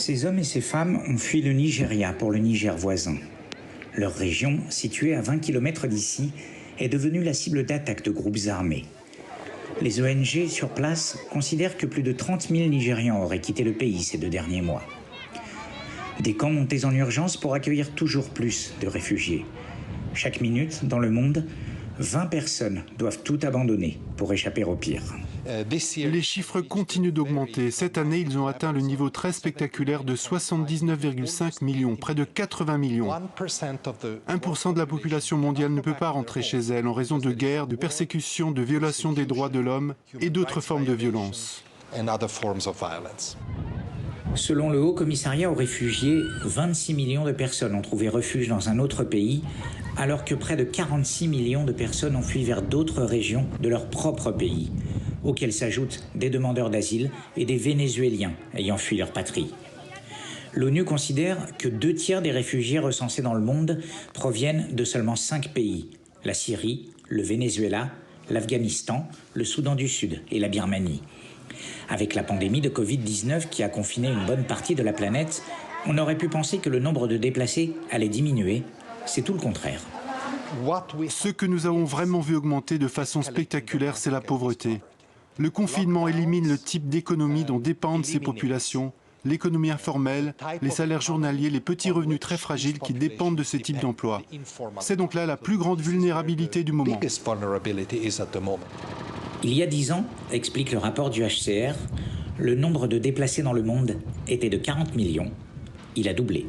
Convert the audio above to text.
Ces hommes et ces femmes ont fui le Nigeria pour le Niger voisin. Leur région, située à 20 km d'ici, est devenue la cible d'attaques de groupes armés. Les ONG sur place considèrent que plus de 30 000 Nigérians auraient quitté le pays ces 2 derniers mois. Des camps montés en urgence pour accueillir toujours plus de réfugiés. Chaque minute, dans le monde, 20 personnes doivent tout abandonner pour échapper au pire. Les chiffres continuent d'augmenter. Cette année, ils ont atteint le niveau très spectaculaire de 79,5 millions, près de 80 millions. 1% de la population mondiale ne peut pas rentrer chez elle en raison de guerres, de persécutions, de violations des droits de l'homme et d'autres formes de violence. Selon le Haut Commissariat aux réfugiés, 26 millions de personnes ont trouvé refuge dans un autre pays, alors que près de 46 millions de personnes ont fui vers d'autres régions de leur propre pays, auxquelles s'ajoutent des demandeurs d'asile et des Vénézuéliens ayant fui leur patrie. L'ONU considère que 2 tiers des réfugiés recensés dans le monde proviennent de seulement 5 pays, la Syrie, le Venezuela, l'Afghanistan, le Soudan du Sud et la Birmanie. Avec la pandémie de Covid-19 qui a confiné une bonne partie de la planète, on aurait pu penser que le nombre de déplacés allait diminuer. C'est tout le contraire. Ce que nous avons vraiment vu augmenter de façon spectaculaire, c'est la pauvreté. Le confinement élimine le type d'économie dont dépendent ces populations, l'économie informelle, les salaires journaliers, les petits revenus très fragiles qui dépendent de ce type d'emploi. C'est donc là la plus grande vulnérabilité du moment. Il y a 10 ans, explique le rapport du HCR, le nombre de déplacés dans le monde était de 40 millions. Il a doublé.